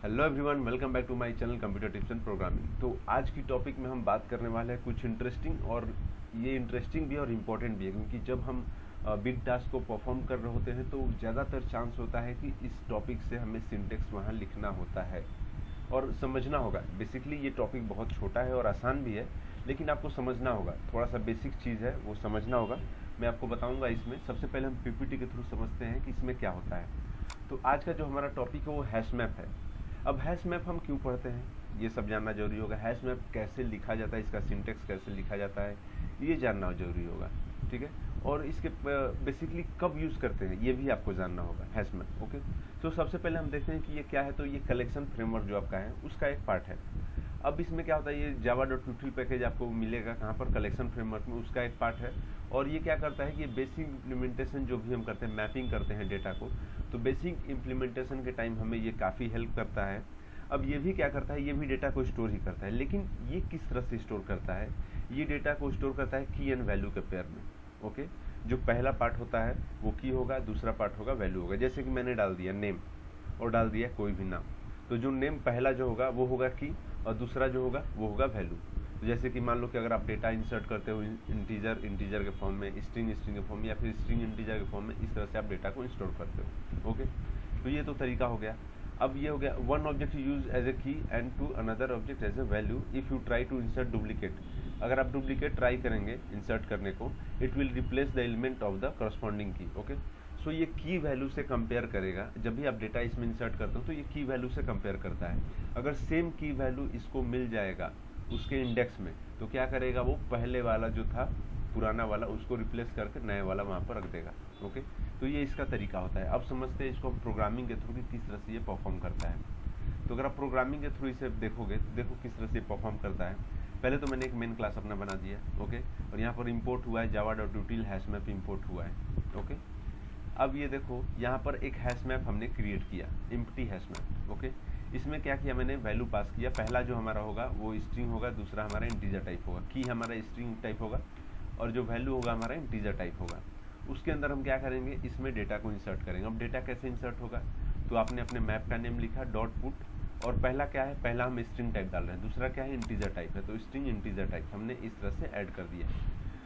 Hello everyone, welcome back to my channel computer tips and programming. तो आज की topic में हम बात करने वाले हैं कुछ इंटरेस्टिंग, और ये इंटरेस्टिंग भी है और इम्पोर्टेंट भी है, क्योंकि जब हम बिग टास्क को परफॉर्म कर रहे होते हैं तो ज़्यादातर चांस होता है कि इस टॉपिक से हमें सिंटेक्स वहाँ लिखना होता है और समझना होगा। बेसिकली ये टॉपिक बहुत छोटा है और आसान भी है, लेकिन आपको समझना होगा। थोड़ा सा बेसिक चीज़ है, वो समझना होगा। मैं आपको बताऊंगा। इसमें सबसे पहले हम पीपीटी के थ्रू समझते हैं कि इसमें क्या होता है। तो आज का जो हमारा टॉपिक है वो हैश मैप है। अब हैश मैप हम क्यों पढ़ते हैं, ये सब जानना जरूरी होगा। हैश मैप कैसे लिखा जाता है, इसका सिंटेक्स कैसे लिखा जाता है, ये जानना जरूरी होगा। ठीक है। और इसके बेसिकली कब यूज़ करते हैं ये भी आपको जानना होगा, हैश मैप। ओके। तो सबसे पहले हम देखते हैं कि ये क्या है। तो ये कलेक्शन फ्रेमवर्क जो आपका है उसका एक पार्ट है। अब इसमें क्या होता है, ये java.util पैकेज आपको मिलेगा कहाँ पर, कलेक्शन फ्रेमवर्क में, उसका एक पार्ट है। और ये क्या करता है कि ये बेसिक इम्प्लीमेंटेशन जो भी हम करते हैं, मैपिंग करते हैं डेटा को, तो बेसिक इम्प्लीमेंटेशन के टाइम हमें ये काफ़ी हेल्प करता है। अब ये भी क्या करता है, ये भी डेटा को स्टोर ही करता है, लेकिन ये किस तरह से स्टोर करता है, ये डेटा को स्टोर करता है की एंड वैल्यू के पेयर में। ओके। जो पहला पार्ट होता है वो की होगा, दूसरा पार्ट होगा वैल्यू होगा। जैसे कि मैंने डाल दिया नेम और डाल दिया कोई भी नाम, तो जो नेम पहला जो होगा वो होगा की, और दूसरा जो होगा वो होगा वैल्यू। तो जैसे कि मान लो कि अगर आप डेटा इंसर्ट करते हो इंटीजर के फॉर्म में, स्ट्रिंग के फॉर्म में, या फिर स्ट्रिंग इंटीजर के फॉर्म में, इस तरह से आप डेटा को स्टोर करते हो। ओके। तो ये तो तरीका हो गया। अब ये हो गया one object use as a key and to another object as a value if you try to insert duplicate. अगर आप डुप्लीकेट ट्राई करेंगे इंसर्ट करने को, it will replace the element of the corresponding key. Okay. So ये key value से compare करेगा। जब भी आप डेटा इसमें इंसर्ट करते हो तो ये की वैल्यू से कंपेयर करता है। अगर सेम की वैल्यू इसको मिल जाएगा उसके इंडेक्स में, तो क्या करेगा, वो पहले वाला जो था पुराना वाला उसको रिप्लेस करके नए वाला वहाँ पर रख देगा। ओके। तो ये इसका तरीका होता है। अब समझते हैं इसको हम प्रोग्रामिंग के थ्रू कि किस तरह से ये परफॉर्म करता है। तो अगर आप प्रोग्रामिंग के थ्रू इसे देखोगे तो देखो किस तरह से परफॉर्म करता है। पहले तो मैंने एक मेन क्लास अपना बना दिया। ओके। और यहाँ पर इम्पोर्ट हुआ है java.util हैश मैप इम्पोर्ट हुआ है। ओके। अब ये देखो यहाँ पर एक हैश मैप हमने क्रिएट किया, एम्प्टी हैश मैप। ओके। इसमें क्या किया, मैंने वैल्यू पास किया। पहला जो हमारा होगा वो स्ट्रिंग होगा, दूसरा हमारा इंटीजर टाइप होगा, की हमारा स्ट्रिंग टाइप होगा, और जो वैल्यू होगा हमारा इंटीजर टाइप होगा। उसके अंदर हम क्या करेंगे, इसमें डेटा को इंसर्ट करेंगे। अब डेटा कैसे इंसर्ट होगा, तो आपने अपने मैप का नेम लिखा डॉट पुट, और पहला क्या है, पहला हम स्ट्रिंग टाइप डाल रहे हैं, दूसरा क्या है इंटीजर टाइप है, तो स्ट्रिंग इंटीजर टाइप हमने इस तरह से ऐड कर दिया।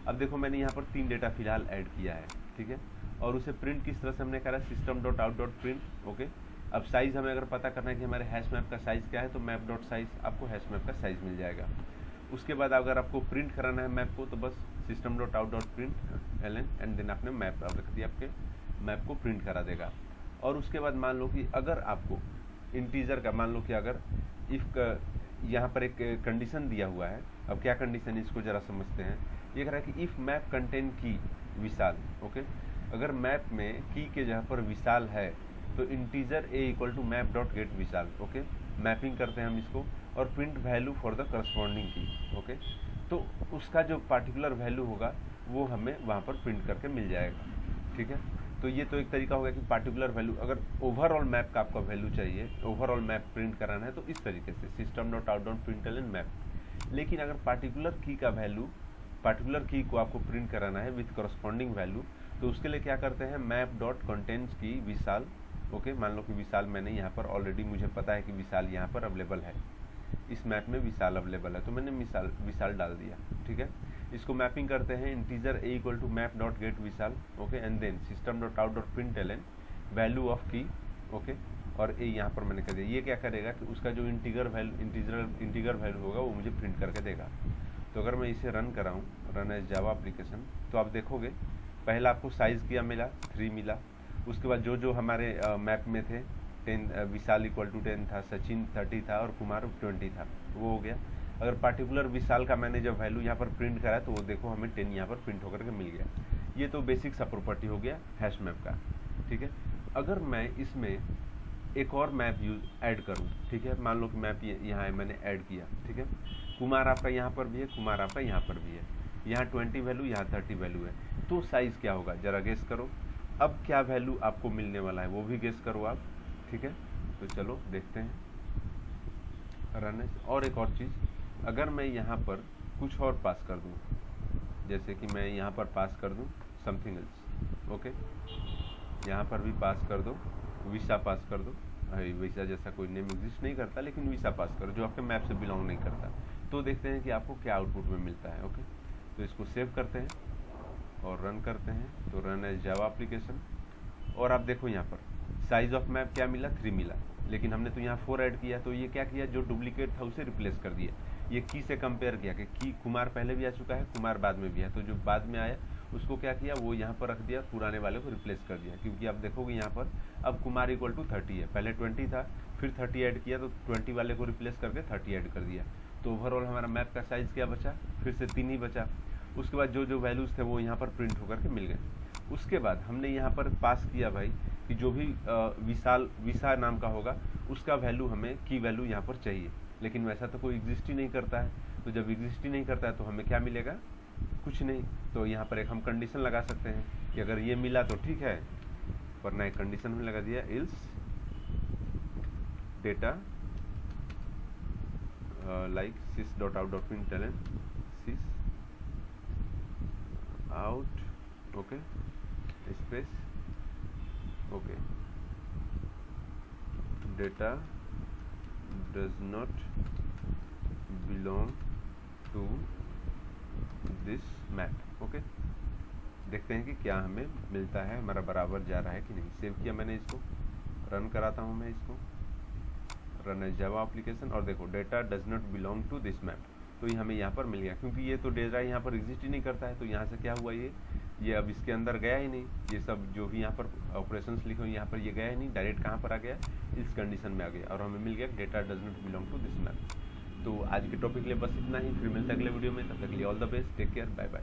अब देखो मैंने यहाँ पर 3 डेटा फिलहाल ऐड किया है। ठीक है। और उसे प्रिंट किस तरह से हमने करा, system.out.print। ओके। अब साइज हमें अगर पता करना है कि हमारे हैश मैप का साइज क्या है, तो मैप डॉट साइज, आपको हैश मैप का साइज मिल जाएगा। उसके बाद अगर आपको प्रिंट कराना है मैप को, तो बस system.out.print ln एंड देन आपने मैप रख दिया, आपके मैप को प्रिंट करा देगा। और उसके बाद मान लो कि अगर आपको इंटीजर का, मान लो कि अगर इफ यहाँ पर एक कंडीशन दिया हुआ है। अब क्या कंडीशन है इसको जरा समझते हैं। ये कह रहा है कि इफ मैप कंटेन की विशाल। ओके। अगर मैप में की के जगह पर विशाल है तो integer a equal to map dot get Vishal. Okay. Mapping करते हैं हम इसको, और print value for the corresponding key. Okay. तो उसका जो पार्टिकुलर वैल्यू होगा वो हमें वहाँ पर प्रिंट करके मिल जाएगा। ठीक है। तो ये तो एक तरीका होगा कि पार्टिकुलर वैल्यू, अगर ओवरऑल मैप का आपका वैल्यू चाहिए, ओवरऑल मैप प्रिंट कराना है, तो इस तरीके से system.out.println मैप। लेकिन अगर पार्टिकुलर की का वैल्यू, पार्टिकुलर की को आपको प्रिंट कराना है विथ करस्पॉन्डिंग वैल्यू, तो उसके लिए क्या करते हैं, मैप डॉट कंटेंट्स की विशाल। ओके। मान लो कि विशाल मैंने यहाँ पर ऑलरेडी, मुझे पता है कि विशाल यहाँ पर अवेलेबल है, इस मैप में विशाल अवेलेबल है, तो मैंने विशाल डाल दिया। ठीक है। इसको मैपिंग करते हैं integer a equal to map dot get Vishal. Okay. And then system.out.println value of key. Okay. और ए यहाँ पर मैंने कर दिया। ये क्या करेगा कि उसका जो इंटीजर वैल्यू होगा वो मुझे प्रिंट करके देगा। तो अगर मैं इसे रन कराऊँ, रन एज जावा एप्लीकेशन, तो आप देखोगे पहला आपको साइज़ किया मिला 3 मिला। उसके बाद जो जो हमारे मैप में थे 10, विशाल इक्वल टू 10 था, सचिन 30 था, और कुमार 20 था, वो हो गया। अगर पार्टिकुलर विशाल का मैंने जब वैल्यू यहाँ पर प्रिंट करा तो वो देखो हमें 10 यहाँ पर प्रिंट होकर के मिल गया। ये तो बेसिक सा प्रॉपर्टी हो गया हैश मैप का। ठीक है। अगर मैं इसमें एक और मैप ऐड करूँ, ठीक है, मान लो कि मैप यहाँ है, मैंने ऐड किया। ठीक है। कुमार आपका यहाँ पर भी है, कुमार आपका यहाँ पर भी है, यहाँ 20 वैल्यू, यहाँ 30 वैल्यू है, तो साइज़ क्या होगा जरा गेस करो। अब क्या वैल्यू आपको मिलने वाला है वो भी गेस करो आप। ठीक है। तो चलो देखते हैं, रन। और एक और चीज़, अगर मैं यहाँ पर कुछ और पास कर दूँ, जैसे कि मैं यहाँ पर पास कर दूँ समथिंग एल्स। ओके। यहाँ पर भी पास कर दो, विशा पास कर दो, वीसा जैसा कोई नेम एग्जिस्ट नहीं करता, लेकिन वीसा पास करो जो आपके मैप से बिलोंग नहीं करता। तो देखते हैं कि आपको क्या आउटपुट में मिलता है। ओके, तो इसको सेव करते हैं और रन करते हैं। तो रन एज जावा एप्लीकेशन, और आप देखो यहाँ पर साइज ऑफ मैप क्या मिला, 3 मिला, लेकिन हमने तो यहाँ 4 ऐड किया। तो ये क्या किया, जो डुप्लीकेट था उसे रिप्लेस कर दिया। ये की से कंपेयर किया कि की कुमार पहले भी आ चुका है, कुमार बाद में भी है, तो जो बाद में आया उसको क्या किया, वो यहाँ पर रख दिया, पुराने वाले को रिप्लेस कर दिया। क्योंकि आप देखोगे यहाँ पर अब कुमार इक्वल टू 30 है, पहले 20 था, फिर 30 ऐड किया, तो 20 वाले को रिप्लेस करके 30 ऐड कर दिया। तो ओवरऑल हमारा मैप का साइज़ क्या बचा, फिर से 3 ही बचा। उसके बाद जो जो वैल्यूज़ थे वो यहाँ पर प्रिंट होकर के मिल गए। उसके बाद हमने यहाँ पर पास किया भाई कि जो भी विसा नाम का होगा उसका वैल्यू, हमें की वैल्यू यहाँ पर चाहिए, लेकिन वैसा तो कोई एग्जिस्ट ही नहीं करता है। तो जब एग्जिस्ट ही नहीं करता है तो हमें क्या मिलेगा, कुछ नहीं। तो यहाँ पर एक हम कंडीशन लगा सकते हैं कि अगर ये मिला तो ठीक है, वरना एक कंडीशन में लगा दिया, else data like sys.out.println sys out, okay, space, okay, data does not belong to this map. Okay, देखते हैं कि क्या हमें मिलता है, हमारा बराबर जा रहा है कि नहीं। सेव किया मैंने इसको, रन कराता हूँ मैं इसको, रन एज जावा एप्लीकेशन, और देखो data does not belong to this map. तो ये हमें यहाँ पर मिल गया, क्योंकि ये तो डेटा यहाँ पर एग्जिस्ट ही नहीं करता है। तो यहाँ से क्या हुआ, ये अब इसके अंदर गया ही नहीं। ये सब जो भी यहाँ पर ऑपरेशंस लिखे हुए यहाँ पर ये गया ही नहीं, डायरेक्ट कहाँ पर आ गया, इस कंडीशन में आ गया, और हमें मिल गया data does not belong to this map. तो आज के टॉपिक के लिए बस इतना ही, फिर मिलता है अगले वीडियो में। तब तक के लिए all the best, take care, bye bye.